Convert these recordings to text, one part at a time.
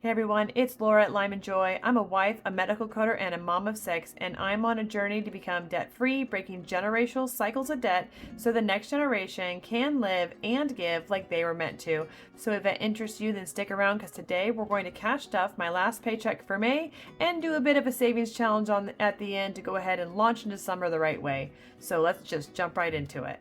Hey everyone, it's Laura at Lime and Joy. I'm a wife, a medical coder, and a mom of 6, and I'm on a journey to become debt-free, breaking generational cycles of debt so the next generation can live and give like they were meant to. So if that interests you, then stick around because today we're going to cash stuff my last paycheck for May and do a bit of a savings challenge at the end to go ahead and launch into summer the right way. So let's just jump right into it.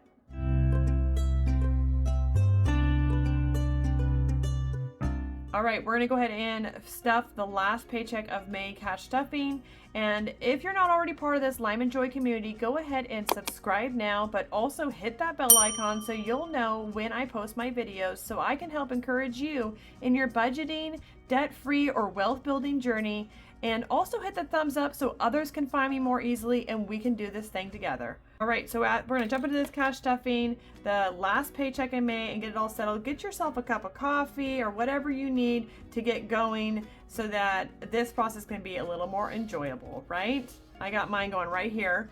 All right, we're gonna go ahead and stuff the last paycheck of May cash stuffing. And if you're not already part of this Lime and Joy community, go ahead and subscribe now, but also hit that bell icon so you'll know when I post my videos so I can help encourage you in your budgeting, debt-free, or wealth-building journey. And also hit the thumbs up so others can find me more easily and we can do this thing together. All right, so we're gonna jump into this cash stuffing, the last paycheck in May, and get it all settled. Get yourself a cup of coffee or whatever you need to get going so that this process can be a little more enjoyable, right? I got mine going right here.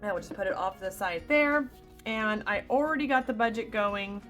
I will just put it off to the side there. And I already got the budget going.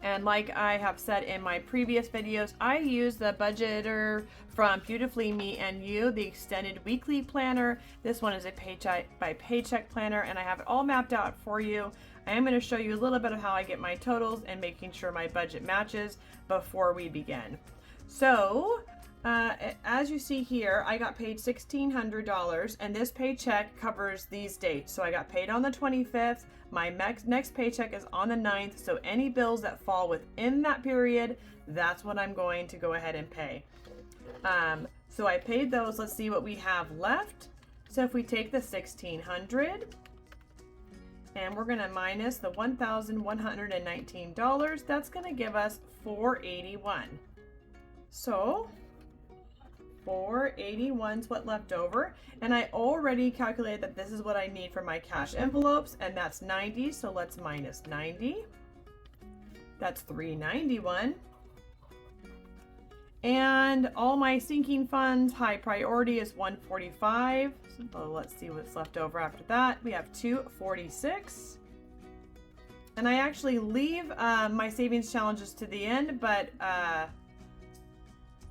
And like I have said in my previous videos, I use the budgeter from Beautifully Me and You, the extended weekly planner. This one is a paycheck by paycheck planner, and I have it all mapped out for you. I am going to show you a little bit of how I get my totals and making sure my budget matches before we begin. So, as you see here, I got paid $1,600, and this paycheck covers these dates. So I got paid on the 25th. My next paycheck is on the 9th. So any bills that fall within that period, that's what I'm going to go ahead and pay. So I paid those. Let's see what we have left. So if we take the $1,600 and we're going to minus the $1,119, that's going to give us $481. So 481 is what left over, and I already calculated that this is what I need for my cash envelopes, and that's 90. So let's minus 90. That's 391. And all my sinking funds, high priority, is 145. So let's see what's left over after that. We have 246. And I actually leave my savings challenges to the end, but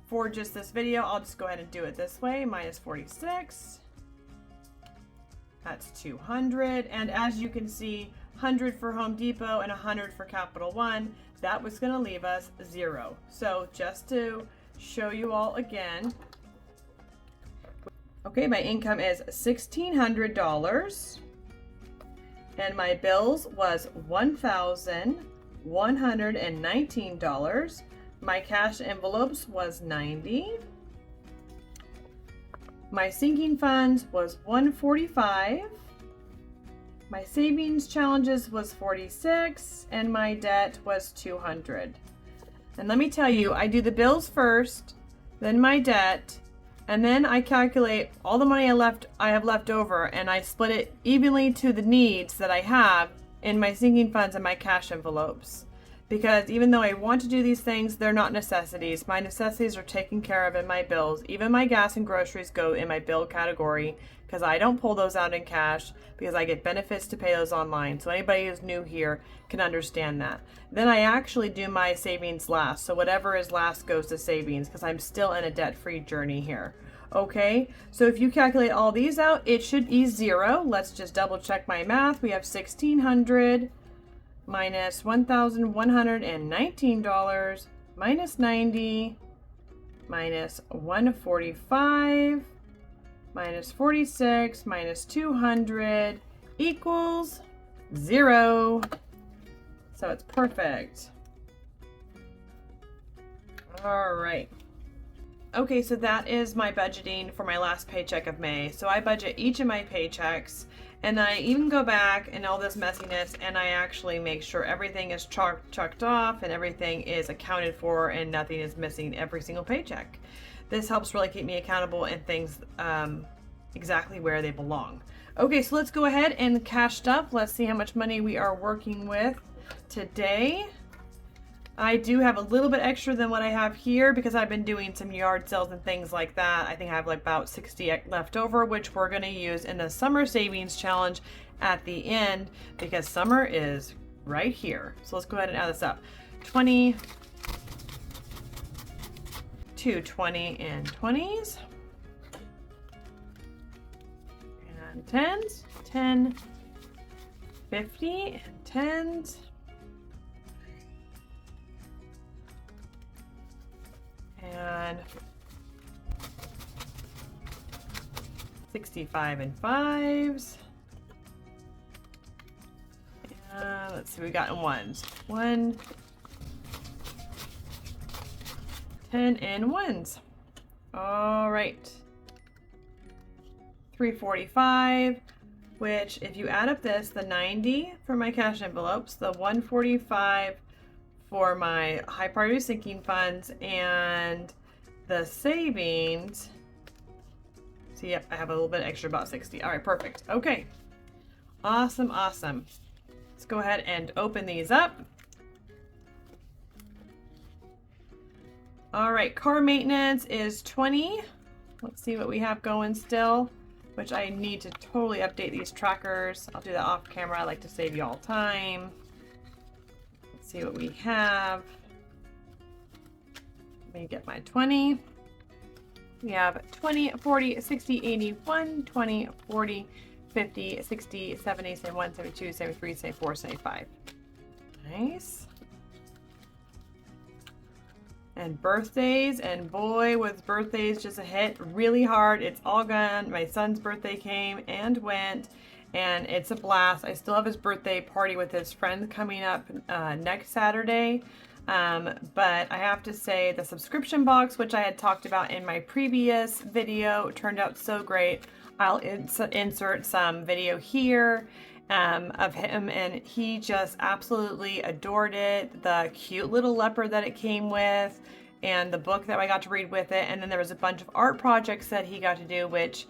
for just this video, I'll just go ahead and do it this way. Minus 46. That's 200. And as you can see, 100 for Home Depot and 100 for Capital One. That was going to leave us 0. So just to show you all again. Okay, my income is $1,600. And my bills was $1,119. My cash envelopes was 90. My sinking funds was 145. My savings challenges was 46, and my debt was 200. And let me tell you, I do the bills first, then my debt, and then I calculate all the money I have left over, and I split it evenly to the needs that I have in my sinking funds and my cash envelopes. Because even though I want to do these things, they're not necessities. My necessities are taken care of in my bills. Even my gas and groceries go in my bill category because I don't pull those out in cash because I get benefits to pay those online. So anybody who's new here can understand that. Then I actually do my savings last. So whatever is last goes to savings because I'm still in a debt-free journey here. Okay, so if you calculate all these out, it should be 0. Let's just double check my math. We have $1,600. Minus $1,119, minus 90, minus 145, minus 46, minus 200 equals 0. So it's perfect. All right. Okay, so that is my budgeting for my last paycheck of May. So I budget each of my paychecks, and then I even go back and all this messiness, and I actually make sure everything is checked off and everything is accounted for and nothing is missing every single paycheck. This helps really keep me accountable and things exactly where they belong. Okay, so let's go ahead and cash stuff. Let's see how much money we are working with today. I do have a little bit extra than what I have here because I've been doing some yard sales and things like that. I think I have like about 60 left over, which we're going to use in the summer savings challenge at the end because summer is right here. So let's go ahead and add this up. 20, 2 20 and 20s. And 10s, 10, 50 and 10s. And 65 and 5s. Let's see, we got in 1s. 1, 10 and 1s. All right. 345, which if you add up this, the 90 for my cash envelopes, the 145 for my high priority sinking funds, and the savings. See, yep, I have a little bit extra, about 60. All right, perfect. Okay. Awesome, awesome. Let's go ahead and open these up. All right, car maintenance is 20. Let's see what we have going still, which I need to totally update these trackers. I'll do that off camera. I like to save you all time. Let's see what we have. Let me get my 20. We have 20, 40, 60, 81, 20, 40, 50, 60, 70, 71, 72, 73, 74, 75. Nice. And birthdays, and boy, was birthdays just a hit really hard. It's all gone. My son's birthday came and went, and it's a blast. I still have his birthday party with his friends coming up next Saturday. But I have to say the subscription box, which I had talked about in my previous video, turned out so great. I'll insert some video here of him, and he just absolutely adored it. The cute little leopard that it came with, and the book that I got to read with it, and then there was a bunch of art projects that he got to do, which,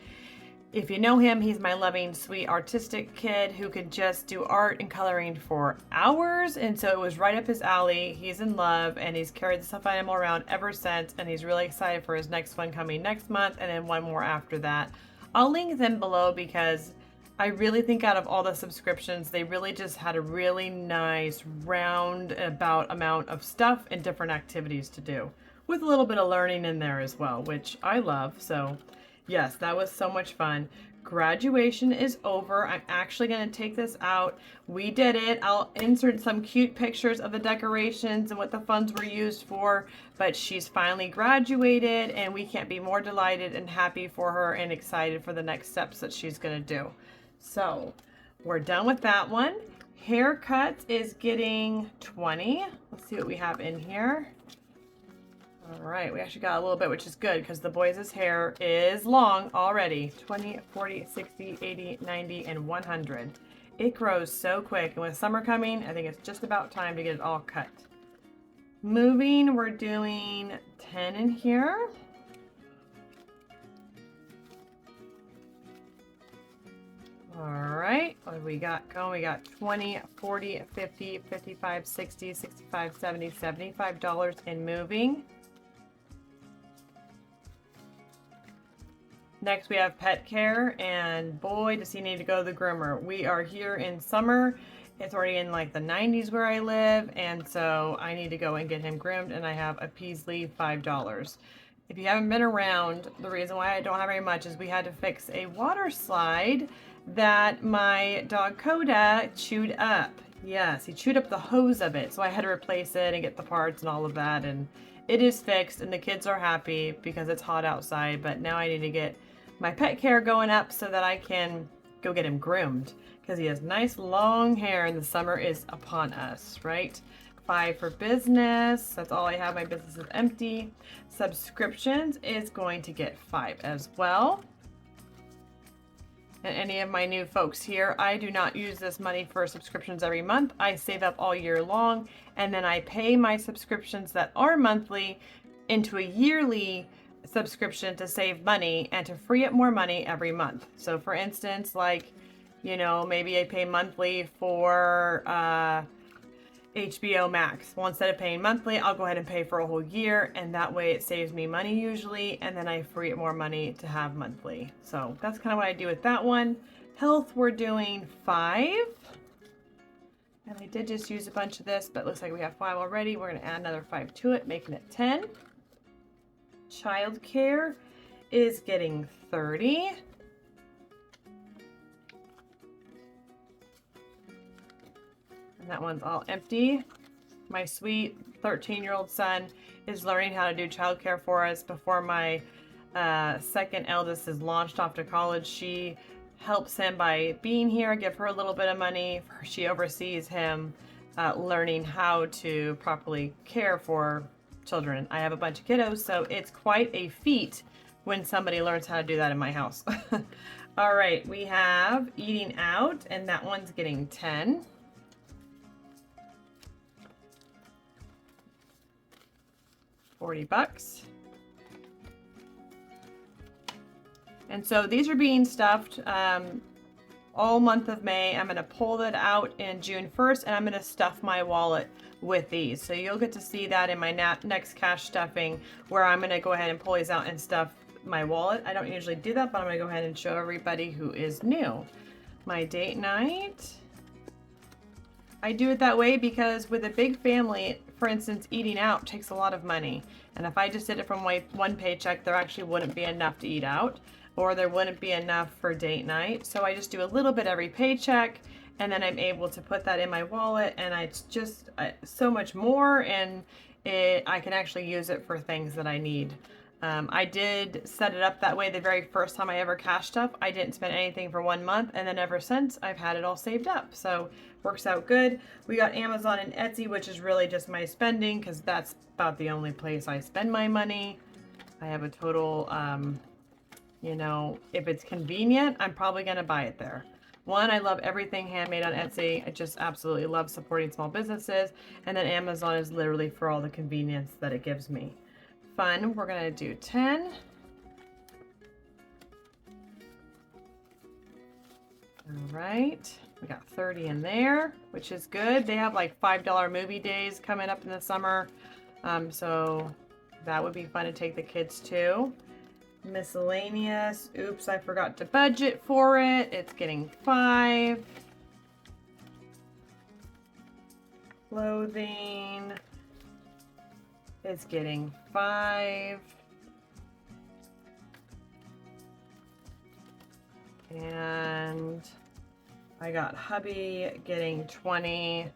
if you know him, he's my loving, sweet, artistic kid who could just do art and coloring for hours, and so it was right up his alley. He's in love, and he's carried the stuffed animal around ever since, and he's really excited for his next one coming next month, and then one more after that. I'll link them below because I really think out of all the subscriptions, they really just had a really nice roundabout amount of stuff and different activities to do, with a little bit of learning in there as well, which I love. So yes, that was so much fun. Graduation is over. I'm actually going to take this out. We did it. I'll insert some cute pictures of the decorations and what the funds were used for, but she's finally graduated, and we can't be more delighted and happy for her and excited for the next steps that she's going to do. So we're done with that one. Haircuts is getting 20. Let's see what we have in here. All right, we actually got a little bit, which is good because the boys' hair is long already. 20, 40, 60, 80, 90, and 100. It grows so quick, and with summer coming, I think it's just about time to get it all cut. Moving, we're doing 10 in here. All right, what do we got going? We got 20, 40, 50, 55, 60, 65, 70, $75 in moving. Next, we have pet care, and boy, does he need to go to the groomer. We are here in summer. It's already in like the 90s where I live, and so I need to go and get him groomed, and I have a Peasley $5. If you haven't been around, the reason why I don't have very much is we had to fix a water slide that my dog Coda chewed up. Yes, he chewed up the hose of it, so I had to replace it and get the parts and all of that, and it is fixed, and the kids are happy because it's hot outside, but now I need to get my pet care going up so that I can go get him groomed because he has nice long hair and the summer is upon us, right? 5 for business. That's all I have. My business is empty. Subscriptions is going to get 5 as well. And any of my new folks here, I do not use this money for subscriptions every month. I save up all year long, and then I pay my subscriptions that are monthly into a yearly subscription to save money and to free up more money every month. So for instance, like, you know, maybe I pay monthly for HBO Max. Well, instead of paying monthly, I'll go ahead and pay for a whole year, and that way it saves me money usually, and then I free up more money to have monthly. So that's kind of what I do with that one. Health, we're doing 5. And I did just use a bunch of this, but it looks like we have 5 already. We're going to add another 5 to it, making it 10. Childcare is getting 30. And that one's all empty. My sweet 13-year-old son is learning how to do childcare for us before my second eldest is launched off to college. She helps him by being here, give her a little bit of money. She oversees him learning how to properly care for children. I have a bunch of kiddos, so it's quite a feat when somebody learns how to do that in my house. All right, we have eating out, and that one's getting 10. $40. And so these are being stuffed all month of May. I'm going to pull that out in June 1st, and I'm going to stuff my wallet with these. So you'll get to see that in my next cash stuffing, where I'm going to go ahead and pull these out and stuff my wallet. I don't usually do that, but I'm going to go ahead and show everybody who is new. My date night. I do it that way because with a big family, for instance, eating out takes a lot of money. And if I just did it from one paycheck, there actually wouldn't be enough to eat out, or there wouldn't be enough for date night. So I just do a little bit every paycheck, and then I'm able to put that in my wallet, and it's just so much more, and I can actually use it for things that I need. I did set it up that way the very first time I ever cashed stuff. I didn't spend anything for 1 month, and then ever since I've had it all saved up. So works out good. We got Amazon and Etsy, which is really just my spending because that's about the only place I spend my money. I have a total, you know, if it's convenient, I'm probably going to buy it there. One, I love everything handmade on Etsy. I just absolutely love supporting small businesses. And then Amazon is literally for all the convenience that it gives me. Fun, we're gonna do 10. All right, we got 30 in there, which is good. They have like $5 movie days coming up in the summer. So that would be fun to take the kids to. Miscellaneous, oops, I forgot to budget for it. It's getting 5. Clothing is getting 5. And I got hubby getting 20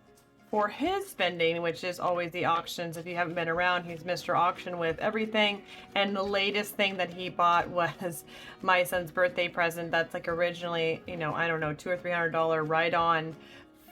for his spending, which is always the auctions. If you haven't been around, he's Mr. Auction with everything. And the latest thing that he bought was my son's birthday present. That's like originally, you know, I don't know, $200 or $300 ride-on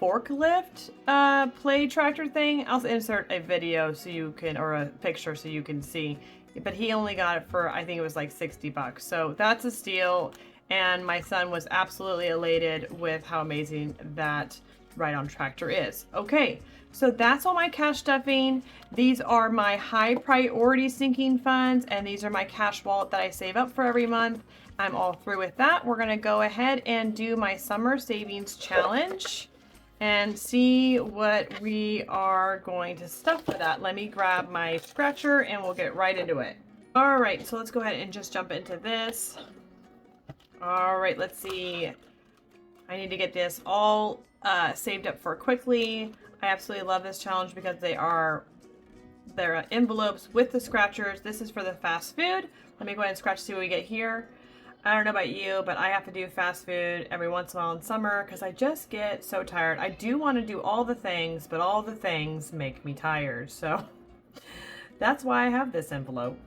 forklift play tractor thing. I'll insert a video so you can, or a picture so you can see. But he only got it for, I think it was like $60. So that's a steal. And my son was absolutely elated with how amazing that ride-on tractor is. Okay, so that's all my cash stuffing. These are my high priority sinking funds, and these are my cash wallet that I save up for every month. I'm all through with that. We're gonna go ahead and do my summer savings challenge and see what we are going to stuff for that. Let me grab my scratcher and we'll get right into it. All right, so let's go ahead and just jump into this. All right, let's see. I need to get this all saved up for quickly. I absolutely love this challenge because they're envelopes with the scratchers. This is for the fast food. Let me go ahead and scratch, see what we get here. I don't know about you, but I have to do fast food every once in a while in summer because I just get so tired. I do want to do all the things, but all the things make me tired. So that's why I have this envelope.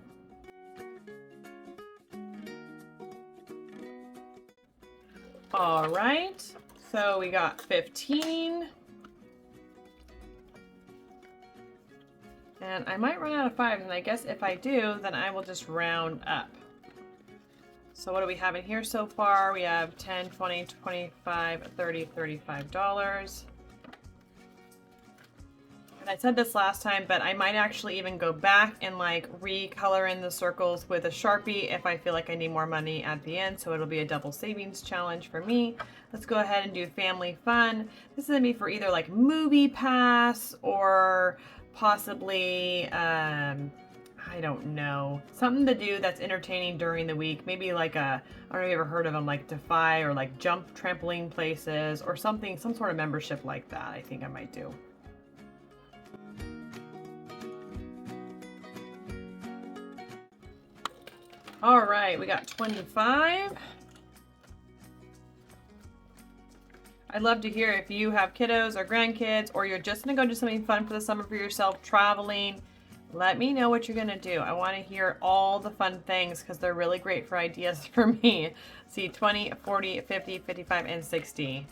All right, so we got 15. And I might run out of 5, and I guess if I do, then I will just round up. So what do we have in here so far? We have 10, 20, 25, 30, $35. And I said this last time, but I might actually even go back and like recolor in the circles with a Sharpie if I feel like I need more money at the end. So it'll be a double savings challenge for me. Let's go ahead and do family fun. This is gonna be for either like movie pass or possibly, I don't know, something to do that's entertaining during the week. Maybe like I don't know if you ever heard of them, like Defy or like jump trampoline places or something, some sort of membership like that. I think I might do. All right, we got 25. I'd love to hear if you have kiddos or grandkids, or you're just gonna go do something fun for the summer for yourself, traveling. Let me know what you're gonna do. I wanna hear all the fun things because they're really great for ideas for me. See, 20, 40, 50, 55, and 60.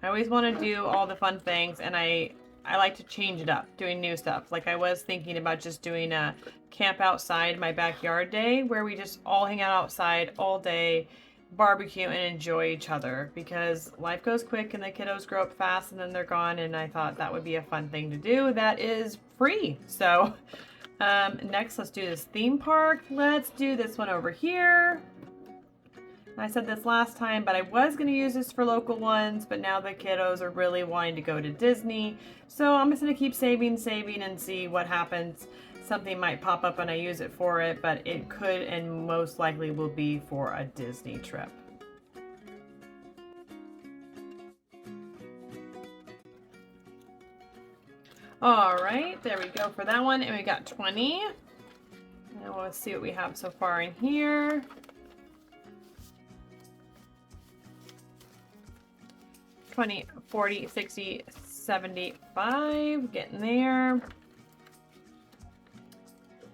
I always wanna do all the fun things, and I like to change it up, doing new stuff. Like I was thinking about just doing a camp outside my backyard day where we just all hang out outside all day, barbecue, and enjoy each other, because life goes quick and the kiddos grow up fast and then they're gone, and I thought that would be a fun thing to do that is free. So next, let's do this theme park. Let's do this one over here. I said this last time, but I was going to use this for local ones, but now the kiddos are really wanting to go to Disney, so I'm just going to keep saving and see what happens. Something might pop up and I use it for it, but it could and most likely will be for a Disney trip. All right, there we go for that one, and we got 20. Now let's see what we have so far in here. 20, 40, 60, 75, getting there.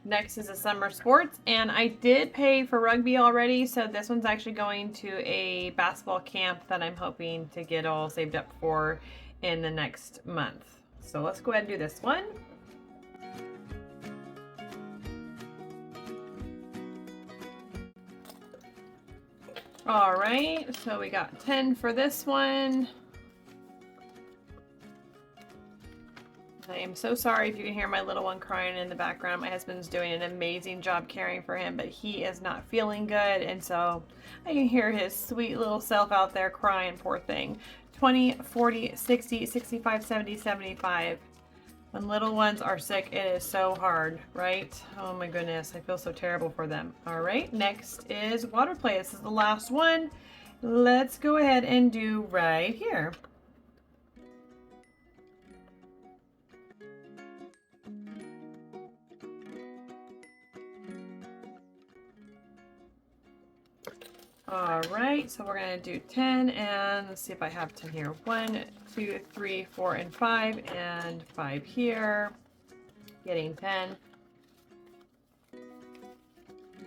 Next is a summer sports, and I did pay for rugby already, so this one's actually going to a basketball camp that I'm hoping to get all saved up for in the next month. So let's go ahead and do this one. All right, so we got 10 for this one. I am so sorry if you can hear my little one crying in the background. My husband's doing an amazing job caring for him, but he is not feeling good, and so I can hear his sweet little self out there crying, poor thing. 20, 40, 60, 65, 70, 75. When little ones are sick, it is so hard, right? Oh my goodness, I feel so terrible for them. All right, next is water play. This is the last one. Let's go ahead and do right here. All right, so we're gonna do 10, and let's see if I have 10 here. 1, 2, 3, 4, and 5, and 5 here. Getting 10.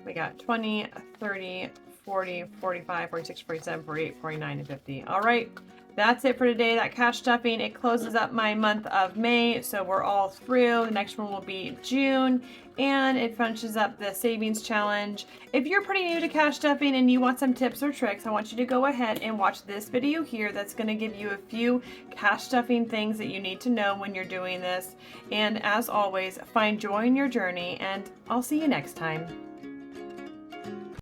We got 20, 30, 40, 45, 46, 47, 48, 49, and 50. All right, that's it for today. That cash stuffing, it closes up my month of May, so we're all through. The next one will be June, and it finishes up the savings challenge. If you're pretty new to cash stuffing and you want some tips or tricks, I want you to go ahead and watch this video here that's going to give you a few cash stuffing things that you need to know when you're doing this. And as always, find joy in your journey, and I'll see you next time.